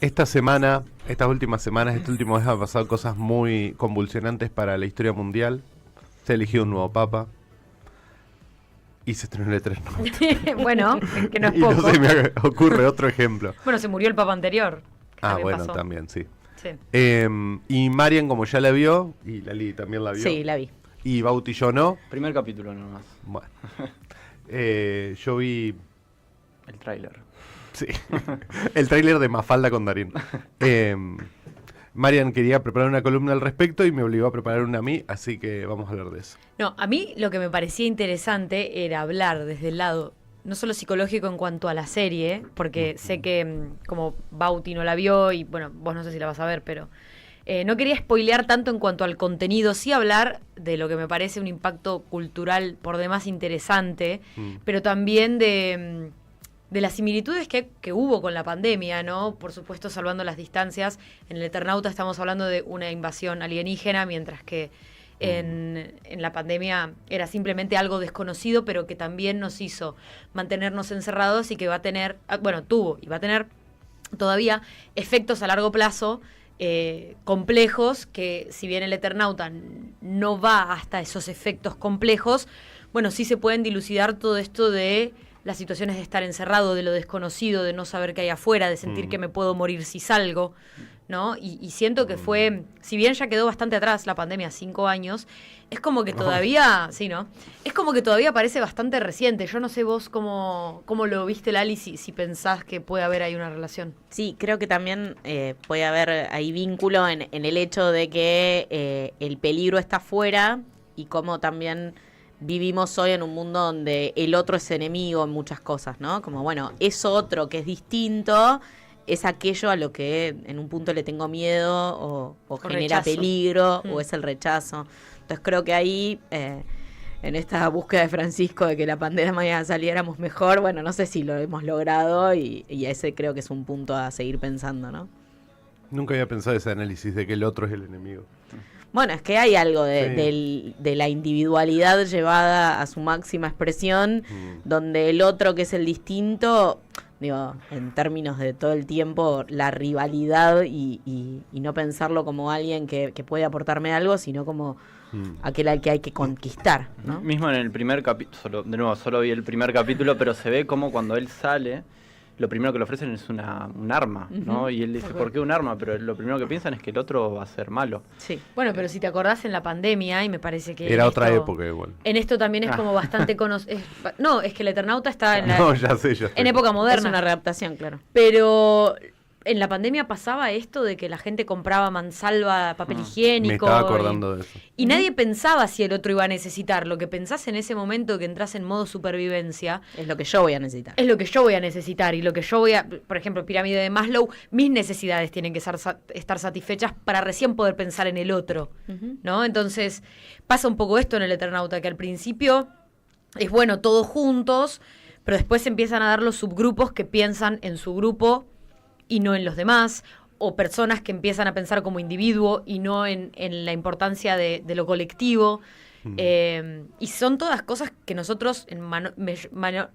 Estas últimas semanas, este último mes han pasado cosas muy convulsionantes para la historia mundial. Se eligió un nuevo papa. Y se estrenó el Eternauta. Bueno, que no es Y poco. no se me ocurre otro ejemplo. Bueno, se murió el papa anterior. Bueno, pasó. también, sí. Sí. Y Marian, como ya la vio, y Lali también la vio. Sí, la vi. Y Bauti y yo no. Primer capítulo nomás. Bueno. Yo vi... El tráiler. Sí. El tráiler de Mafalda con Darín. Marian quería preparar una columna al respecto y me obligó a preparar una a mí, así que vamos a hablar de eso. No, a mí lo que me parecía interesante era hablar desde el lado, no solo psicológico en cuanto a la serie, porque sé que como Bauti no la vio y bueno, vos no sé si la vas a ver, pero no quería spoilear tanto en cuanto al contenido, sí hablar de lo que me parece un impacto cultural por demás interesante, pero también de las similitudes que hubo con la pandemia, ¿no? Por supuesto, salvando las distancias. En el Eternauta estamos hablando de una invasión alienígena, mientras que en la pandemia era simplemente algo desconocido, pero que también nos hizo mantenernos encerrados y que va a tener, tuvo y va a tener todavía efectos a largo plazo complejos, que si bien el Eternauta no va hasta esos efectos complejos, bueno, sí se pueden dilucidar todo esto de las situaciones de estar encerrado, de lo desconocido, de no saber qué hay afuera, de sentir que me puedo morir si salgo, ¿no? Y siento que fue, si bien ya quedó bastante atrás la pandemia, 5 años, es como que todavía, sí, ¿no? Es como que todavía parece bastante reciente. Yo no sé vos cómo lo viste, Lali, si pensás que puede haber ahí una relación. Sí, creo que también puede haber ahí vínculo en el hecho de que el peligro está afuera y cómo también vivimos hoy en un mundo donde el otro es enemigo en muchas cosas, ¿no? Como, bueno, eso otro que es distinto es aquello a lo que en un punto le tengo miedo o genera rechazo. Peligro o es el rechazo. Entonces creo que ahí, en esta búsqueda de Francisco de que la pandemia saliéramos mejor, bueno, no sé si lo hemos logrado y ese creo que es un punto a seguir pensando, ¿no? Nunca había pensado ese análisis de que el otro es el enemigo. Bueno, es que hay algo Sí. de la individualidad llevada a su máxima expresión, donde el otro que es el distinto, digo, en términos de todo el tiempo, la rivalidad y no pensarlo como alguien que puede aportarme algo, sino como aquel al que hay que conquistar, ¿no? Mismo en el primer capítulo, de nuevo, solo vi el primer capítulo, pero se ve como cuando él sale, lo primero que le ofrecen es un arma, ¿no? Y él dice, ¿por qué un arma? Pero lo primero que piensan es que el otro va a ser malo. Sí. Bueno, pero si te acordás en la pandemia, y me parece que... Era en otra esto- época igual. En esto también es como bastante conocido. No, es que el Eternauta está en No, ya sé. en época Es moderna. una readaptación, claro. Pero en la pandemia pasaba esto de que la gente compraba mansalva, papel higiénico. Me estaba acordando de eso. Y nadie pensaba si el otro iba a necesitar. Lo que pensás en ese momento que entras en modo supervivencia Es lo que yo voy a necesitar. es lo que yo voy a necesitar. Y lo que yo voy a... Por ejemplo, pirámide de Maslow, mis necesidades tienen que estar satisfechas para recién poder pensar en el otro, ¿no? Entonces, pasa un poco esto en el Eternauta, que al principio es bueno todos juntos, pero después se empiezan a dar los subgrupos que piensan en su grupo y no en los demás, o personas que empiezan a pensar como individuo y no en la importancia de lo colectivo. Y son todas cosas que nosotros en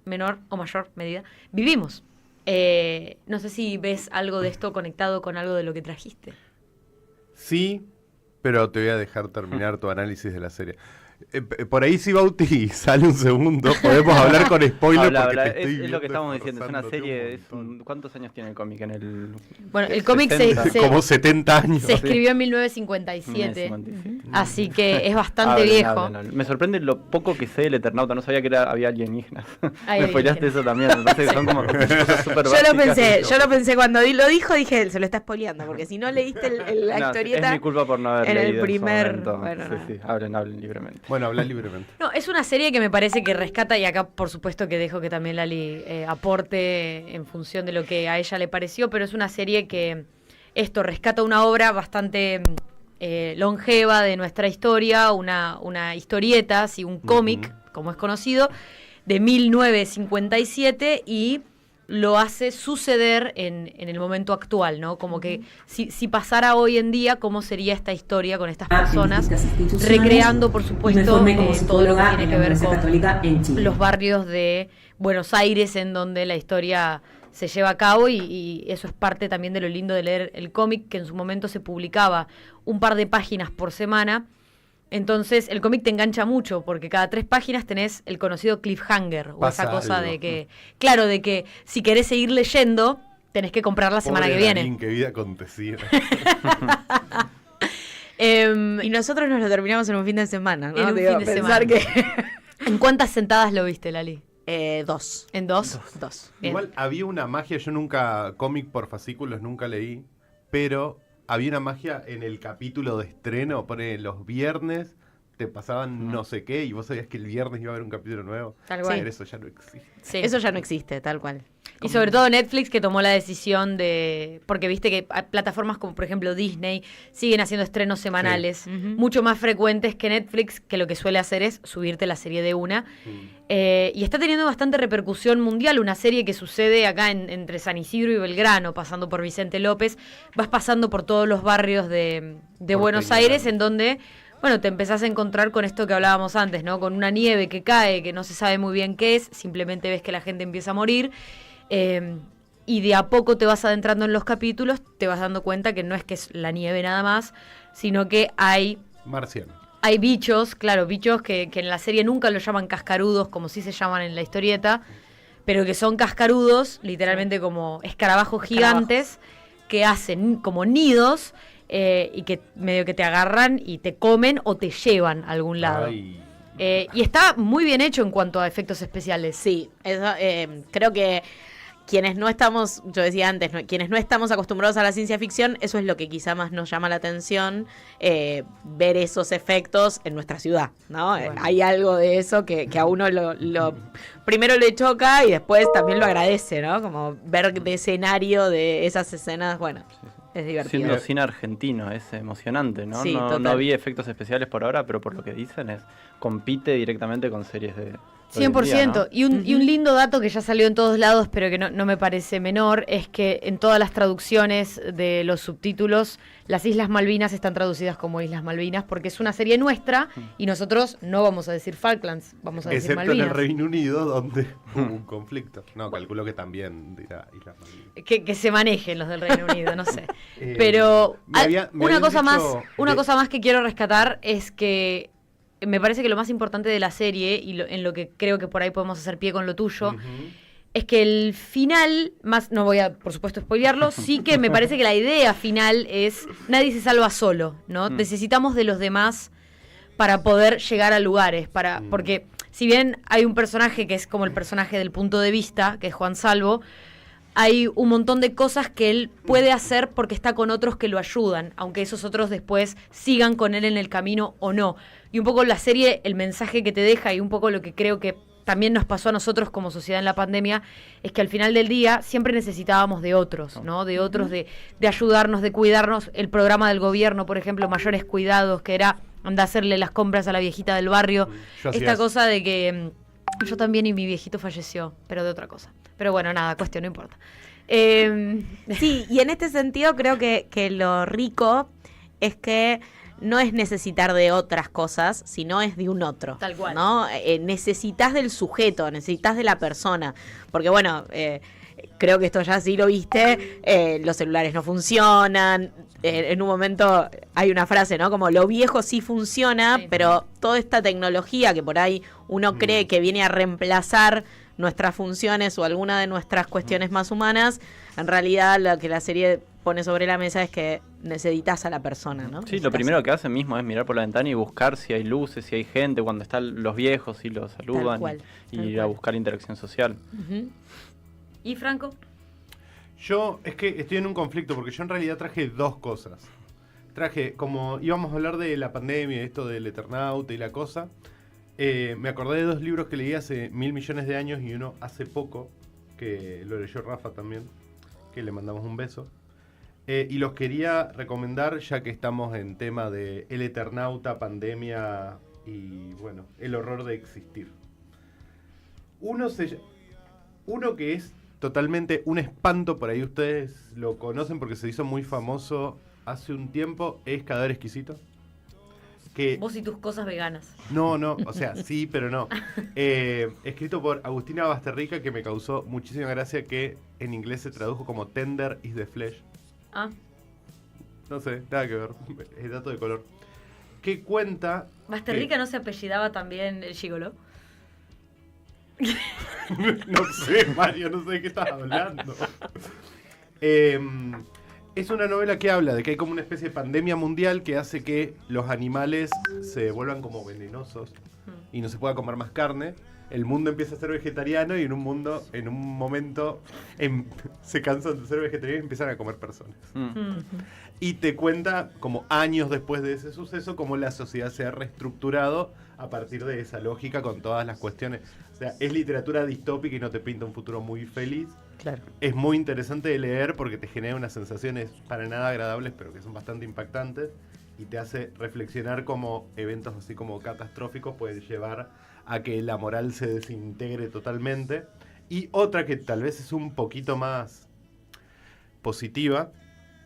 menor o mayor medida vivimos. No sé si ves algo de esto conectado con algo de lo que trajiste. Sí, pero te voy a dejar terminar tu análisis de la serie. Por ahí si Bauti sale un segundo, podemos hablar con spoiler Habla, porque habla, te estoy es lo viendo que estamos diciendo, es una esforzándote serie, un montón. ¿cuántos años tiene el cómic? En el Bueno, el cómic 60. Como 70 años. se escribió en 1957, 1957. así que es bastante Hablen, viejo. hablen. Me sorprende lo poco que sé del Eternauta, no sabía que había alienígenas. Hay Me spoileaste alienígenas. eso también, me parece que son como cosas súper Yo lo pensé cuando lo dijo, dije, se lo está spoileando, porque si no leíste la historieta... Es mi culpa por no haber en el leído primer- en su momento. bueno, Sí, nada. sí, hablen libremente. Bueno, habla libremente. No, es una serie que me parece que rescata, y acá por supuesto que dejo que también Lali aporte en función de lo que a ella le pareció, pero es una serie que esto rescata una obra bastante longeva de nuestra historia, una historieta, sí, un cómic, como es conocido, de 1957 y lo hace suceder en el momento actual, ¿no? Como que si pasara hoy en día, ¿cómo sería esta historia con estas personas? Recreando, por supuesto, todo lo que tiene que ver con los barrios de Buenos Aires, en donde la historia se lleva a cabo y eso es parte también de lo lindo de leer el cómic, que en su momento se publicaba un par de páginas por semana. Entonces el cómic te engancha mucho porque cada 3 páginas tenés el conocido cliffhanger o Pasa esa cosa algo. de que, claro, de que si querés seguir leyendo tenés que comprar la semana Pobre que viene. Darín, qué vida acontecida. Y nosotros nos lo terminamos en un fin de semana, ¿no? En un Digo, fin de pensar semana. ¿En cuántas sentadas lo viste, Lali? que 2. ¿En 2? 2. Bien. Igual había una magia, yo nunca, cómic por fascículos nunca leí, pero había una magia en el capítulo de estreno, pone los viernes, te pasaban no sé qué, y vos sabías que el viernes iba a haber un capítulo nuevo. Tal cual. Pero eso ya no existe. Sí. Eso ya no existe, tal cual. Y sobre todo Netflix, que tomó la decisión de... Porque viste que plataformas como, por ejemplo, Disney siguen haciendo estrenos semanales, Sí. Ujú. mucho más frecuentes que Netflix, que lo que suele hacer es subirte la serie de una. Y está teniendo bastante repercusión mundial, una serie que sucede acá entre San Isidro y Belgrano, pasando por Vicente López, vas pasando por todos los barrios de Buenos Porteño, Aires, claro. en donde... Bueno, te empezás a encontrar con esto que hablábamos antes, ¿no? Con una nieve que cae, que no se sabe muy bien qué es, simplemente ves que la gente empieza a morir. Y de a poco te vas adentrando en los capítulos, te vas dando cuenta que no es que es la nieve nada más, sino que hay Marciano. bichos, claro, bichos que en la serie nunca los llaman cascarudos, como sí se llaman en la historieta, pero que son cascarudos, literalmente como escarabajos gigantes, que hacen como nidos y que medio que te agarran y te comen o te llevan a algún lado. Ay. Y está muy bien hecho en cuanto a efectos especiales. Sí, eso, creo que quienes no estamos, yo decía antes, quienes no estamos acostumbrados a la ciencia ficción, eso es lo que quizá más nos llama la atención, ver esos efectos en nuestra ciudad, ¿no? Bueno. Hay algo de eso que a uno lo primero le choca y después también lo agradece, ¿no? Como ver de escenario de esas escenas, bueno, es divertido. Siendo cine argentino, es emocionante, ¿no? Sí, no, total. no vi efectos especiales por ahora, pero por lo que dicen compite directamente con series de... hoy en 100%. día, ¿no? Y un lindo dato que ya salió en todos lados, pero que no me parece menor, es que en todas las traducciones de los subtítulos, las Islas Malvinas están traducidas como Islas Malvinas, porque es una serie nuestra y nosotros no vamos a decir Falklands, vamos a decir Excepto en el Malvinas. Reino Unido, donde hubo un conflicto. No, calculo que también dirá Islas Malvinas. Que se manejen los del Reino Unido, no sé. Eh, Pero me habían una cosa dicho una de- cosa más que quiero rescatar es que me parece que lo más importante de la serie, y en lo que creo que por ahí podemos hacer pie con lo tuyo, Ujú. es que el final, más no voy a, por supuesto, spoilearlo, sí que me parece que la idea final es nadie se salva solo, ¿no? Necesitamos de los demás para poder llegar a lugares, porque si bien hay un personaje que es como el personaje del punto de vista, que es Juan Salvo, hay un montón de cosas que él puede hacer porque está con otros que lo ayudan, aunque esos otros después sigan con él en el camino o no. Y un poco la serie, el mensaje que te deja y un poco lo que creo que también nos pasó a nosotros como sociedad en la pandemia, es que al final del día siempre necesitábamos de otros, ¿no? De otros, de ayudarnos, de cuidarnos. El programa del gobierno, por ejemplo, Mayores Cuidados, que era anda a hacerle las compras a la viejita del barrio. Yo hacía Esta eso. cosa de que yo también y mi viejito falleció, pero de otra cosa. Pero bueno, nada, cuestión, no importa. Sí, y en este sentido creo que lo rico es que no es necesitar de otras cosas, sino es de un otro. Tal cual. ¿No? Necesitas del sujeto, necesitas de la persona. Porque bueno, creo que esto ya sí lo viste, los celulares no funcionan. En un momento hay una frase, ¿no? Como lo viejo sí funciona, Sí. pero toda esta tecnología que por ahí uno cree que viene a reemplazar nuestras funciones o alguna de nuestras cuestiones más humanas, en realidad lo que la serie pone sobre la mesa es que necesitas a la persona, ¿no? Sí, lo primero que hacen mismo es mirar por la ventana y buscar si hay luces, si hay gente, cuando están los viejos y los saludan cual, y tal ir a cual. buscar interacción social. Ujú. ¿Y Franco? Yo es que estoy en un conflicto porque yo en realidad traje dos cosas. Traje, como íbamos a hablar de la pandemia, esto del Eternauta y la cosa, me acordé de dos libros que leí hace 1000 millones de años y uno hace poco, que lo leyó Rafa también, que le mandamos un beso. Y los quería recomendar ya que estamos en tema de el Eternauta, pandemia y bueno, el horror de existir. Uno que es totalmente un espanto, por ahí ustedes lo conocen porque se hizo muy famoso hace un tiempo, es Cadáver Exquisito, que... Vos y tus cosas veganas. No, o sea, sí, pero no. Escrito por Agustina Basterrica, que me causó muchísima gracia, que en inglés se tradujo como Tender is the Flesh. Ah, No sé, nada que ver, es dato de color. Que cuenta... Basterrica no se apellidaba también el gigoló. No sé, Mario, no sé de qué estás hablando. Es una novela que habla de que hay como una especie de pandemia mundial que hace que los animales se vuelvan como venenosos y no se pueda comer más carne. El mundo empieza a ser vegetariano y en un momento se cansan de ser vegetarianos y empiezan a comer personas. Y te cuenta, como años después de ese suceso, cómo la sociedad se ha reestructurado a partir de esa lógica con todas las cuestiones. O sea, es literatura distópica y no te pinta un futuro muy feliz. Claro. Es muy interesante de leer porque te genera unas sensaciones para nada agradables, pero que son bastante impactantes. Y te hace reflexionar cómo eventos así como catastróficos pueden llevar a que la moral se desintegre totalmente. Y otra que tal vez es un poquito más positiva,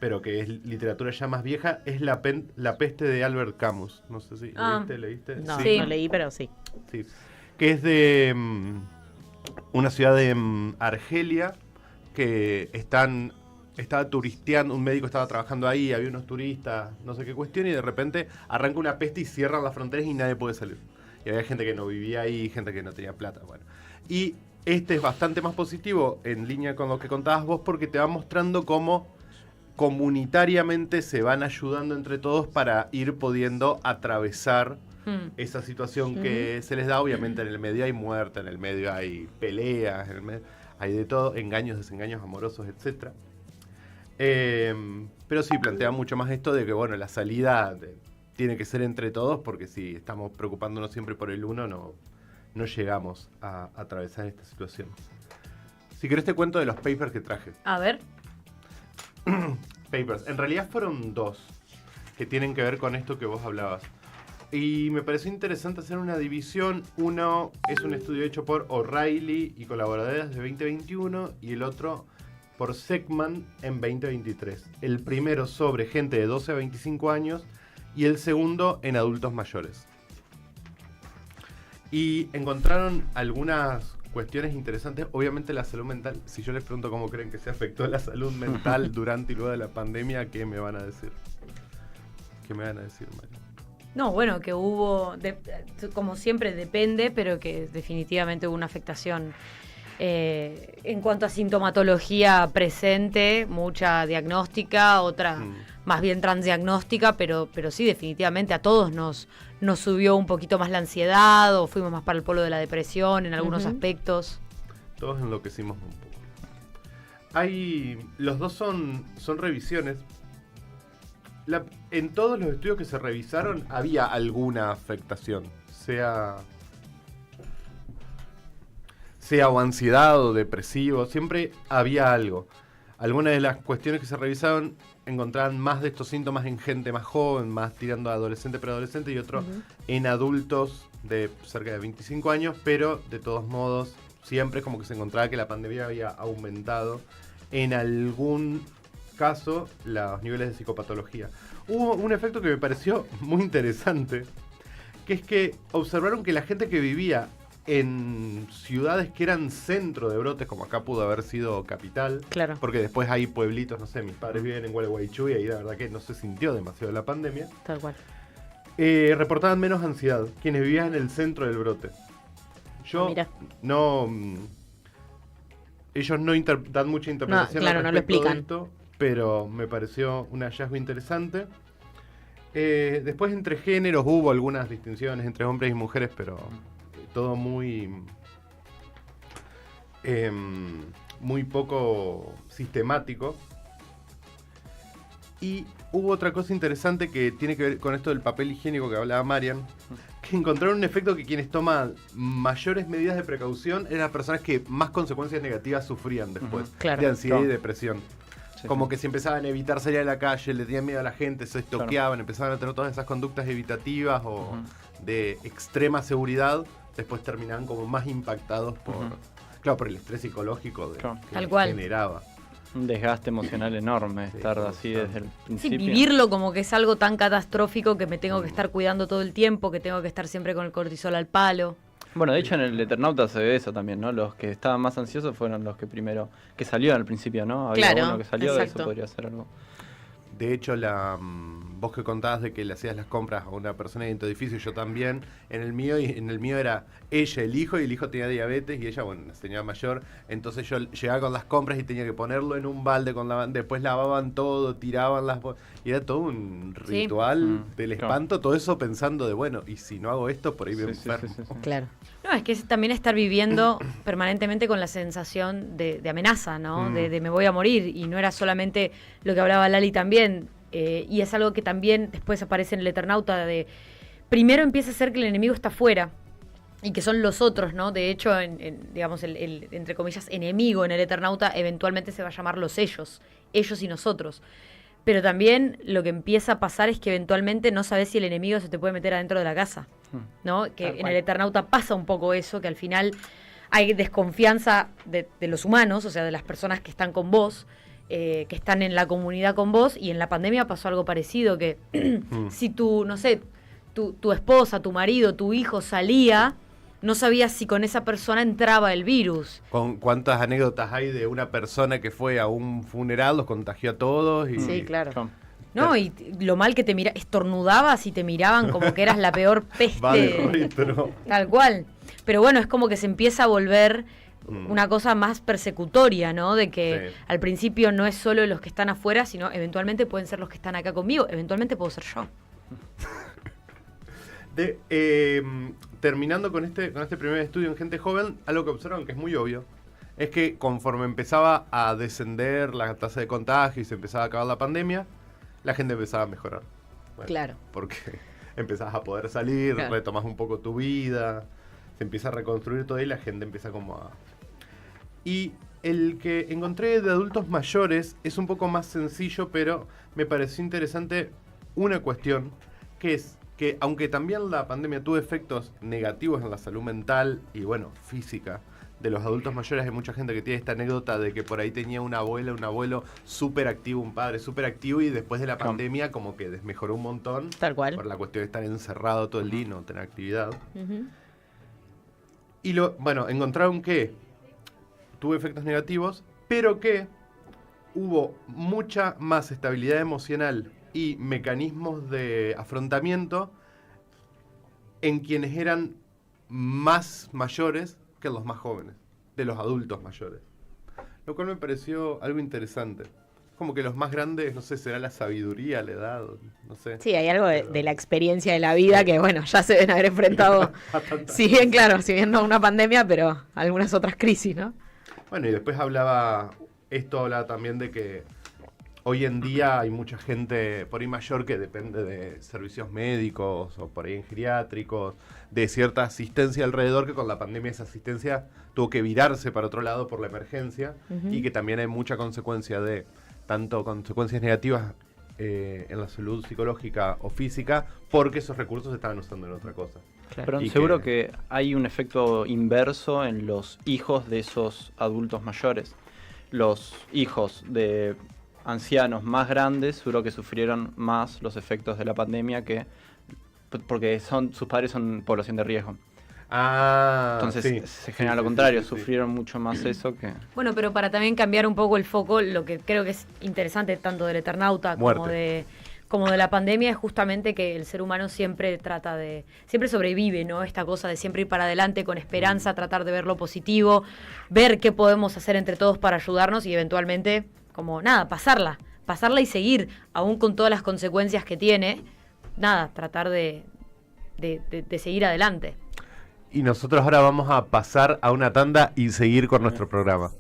pero que es literatura ya más vieja, es La peste de Albert Camus. No sé si leíste. No, Sí. no leí, pero sí. Sí. Que es de una ciudad de Argelia, que estaba turisteando, un médico estaba trabajando ahí, había unos turistas, no sé qué cuestión, y de repente arranca una peste y cierran las fronteras y nadie puede salir. Y había gente que no vivía ahí, gente que no tenía plata, bueno. Y este es bastante más positivo en línea con lo que contabas vos, porque te va mostrando cómo comunitariamente se van ayudando entre todos para ir pudiendo atravesar esa situación que se les da. Obviamente en el medio hay muerte, en el medio hay peleas, en el medio hay de todo, engaños, desengaños amorosos, etc. Pero sí, plantea mucho más esto de que, bueno, la salida tiene que ser entre todos, porque si estamos preocupándonos siempre por el uno, no llegamos a atravesar esta situación. Si querés te cuento de los papers que traje. A ver. Papers. En realidad fueron dos que tienen que ver con esto que vos hablabas. Y me pareció interesante hacer una división. Uno es un estudio hecho por O'Reilly y colaboradores de 2021 y el otro por Sekman en 2023. El primero sobre gente de 12 a 25 años y el segundo en adultos mayores. Y encontraron algunas cuestiones interesantes. Obviamente la salud mental, si yo les pregunto cómo creen que se afectó la salud mental durante y luego de la pandemia, ¿qué me van a decir? ¿Qué me van a decir, Mario? No, bueno, que hubo, como siempre depende, pero que definitivamente hubo una afectación en cuanto a sintomatología presente, mucha diagnóstica, otra más bien transdiagnóstica, pero sí, definitivamente a todos nos subió un poquito más la ansiedad o fuimos más para el polo de la depresión en algunos aspectos. Todos enloquecimos un poco. Los dos son revisiones. En todos los estudios que se revisaron había alguna afectación, sea o ansiedad o depresivo, siempre había algo. Algunas de las cuestiones que se revisaron encontraban más de estos síntomas en gente más joven, más tirando a adolescente, preadolescente, y otro en adultos de cerca de 25 años, pero de todos modos siempre como que se encontraba que la pandemia había aumentado en algún caso los niveles de psicopatología. Hubo un efecto que me pareció muy interesante, que es que observaron que la gente que vivía en ciudades que eran centro de brotes, como acá pudo haber sido capital, Claro. porque después hay pueblitos, no sé, mis padres viven en Gualeguaychú y ahí la verdad que no se sintió demasiado la pandemia, Tal cual. reportaban menos ansiedad quienes vivían en el centro del brote. Mira. Ellos no dan mucha interpretación claro, al no lo respecto de explican. esto, pero me pareció un hallazgo interesante. Después entre géneros hubo algunas distinciones entre hombres y mujeres, pero todo muy poco sistemático. Y hubo otra cosa interesante que tiene que ver con esto del papel higiénico que hablaba Marian, que encontraron un efecto que quienes toman mayores medidas de precaución eran las personas que más consecuencias negativas sufrían después, Claro. de ansiedad y Claro. depresión. Sí, Como sí. que si empezaban a evitar salir a la calle, le tenían miedo a la gente, se estoqueaban, empezaban a tener todas esas conductas evitativas o de extrema seguridad, después terminaban como más impactados por, Ujú. claro, por el estrés psicológico Claro. que Tal les cual. generaba. Un desgaste emocional enorme Sí, estar sí, así sí. desde el Sí, principio. vivirlo como que es algo tan catastrófico que me tengo que estar cuidando todo el tiempo, que tengo que estar siempre con el cortisol al palo. Bueno, de hecho en el Eternauta se ve eso también, ¿no? Los que estaban más ansiosos fueron los que primero, que salió al principio, ¿no? Había Claro, uno que salió, exacto. eso podría ser algo. De hecho, vos que contabas de que le hacías las compras a una persona de tu edificio, yo también, en el mío era ella, el hijo, y el hijo tenía diabetes y ella, bueno, una señora mayor, entonces yo llegaba con las compras y tenía que ponerlo en un balde con después lavaban todo, tiraban y era todo un Sí. ritual del Claro. espanto, todo eso pensando de, bueno, y si no hago esto, por ahí me enfermo. sí. Claro. No, es que es también estar viviendo permanentemente con la sensación de amenaza, ¿no? De me voy a morir. Y no era solamente lo que hablaba Lali también. Y es algo que también después aparece en el Eternauta de... Primero empieza a ser que el enemigo está afuera. Y que son los otros, ¿no? De hecho, digamos, el, entre comillas, enemigo en el Eternauta eventualmente se va a llamar los ellos y nosotros. Pero también lo que empieza a pasar es que eventualmente no sabes si el enemigo se te puede meter adentro de la casa, ¿no? Que Tal en cual. el Eternauta pasa un poco eso, que al final hay desconfianza de los humanos, o sea, de las personas que están con vos, que están en la comunidad con vos, y en la pandemia pasó algo parecido, que si tu, no sé, tu esposa, tu marido, tu hijo salía, no sabías si con esa persona entraba el virus. ¿Con cuántas anécdotas hay de una persona que fue a un funeral, los contagió a todos? Y, Sí, claro. Claro. No, y lo mal que te estornudabas y te miraban como que eras la peor peste. Va de retro. Tal cual. Pero bueno, es como que se empieza a volver una cosa más persecutoria, ¿no? De que Sí. al principio no es solo los que están afuera, sino eventualmente pueden ser los que están acá conmigo, eventualmente puedo ser yo. Terminando con este primer estudio en gente joven, algo que observan que es muy obvio, es que conforme empezaba a descender la tasa de contagio y se empezaba a acabar la pandemia, la gente empezaba a mejorar. Bueno, Claro. Porque empezás a poder salir, Claro. retomas un poco tu vida, se empieza a reconstruir todo y la gente empieza como a... Y el que encontré de adultos mayores es un poco más sencillo, pero me pareció interesante una cuestión, que es que aunque también la pandemia tuvo efectos negativos en la salud mental y bueno, física de los adultos mayores, hay mucha gente que tiene esta anécdota de que por ahí tenía una abuela, un abuelo súper activo, un padre súper activo y después de la Claro. pandemia como que desmejoró un montón Tal cual. por la cuestión de estar encerrado todo el día y no tener actividad. Ujú. Y bueno, encontraron que tuvo efectos negativos, pero que hubo mucha más estabilidad emocional y mecanismos de afrontamiento en quienes eran más mayores que los más jóvenes, de los adultos mayores. Lo cual me pareció algo interesante. Como que los más grandes, no sé, será la sabiduría, la edad, no sé. Sí, hay algo de la experiencia de la vida que, bueno, ya se deben haber enfrentado, si bien, claro, si bien no a una pandemia, pero a algunas otras crisis, ¿no? Bueno, y después hablaba también de que hoy en día hay mucha gente por ahí mayor que depende de servicios médicos o por ahí en geriátricos, de cierta asistencia alrededor, que con la pandemia esa asistencia tuvo que virarse para otro lado por la emergencia y que también hay mucha consecuencia de, tanto consecuencias negativas en la salud psicológica o física, porque esos recursos se estaban usando en otra cosa. Pero Y seguro que hay un efecto inverso en los hijos de esos adultos mayores. Los hijos de ancianos más grandes seguro que sufrieron más los efectos de la pandemia porque sus padres son población de riesgo. Ah, Entonces sí. se genera Sí, lo sí, contrario, sí, sí, sí. sufrieron mucho más eso que... Bueno, pero para también cambiar un poco el foco, lo que creo que es interesante tanto del Eternauta como de la pandemia es justamente que el ser humano siempre siempre sobrevive, ¿no? Esta cosa de siempre ir para adelante con esperanza, tratar de ver lo positivo, ver qué podemos hacer entre todos para ayudarnos y eventualmente, como nada, pasarla y seguir, aún con todas las consecuencias que tiene, nada, tratar de seguir adelante. Y nosotros ahora vamos a pasar a una tanda y seguir con nuestro programa.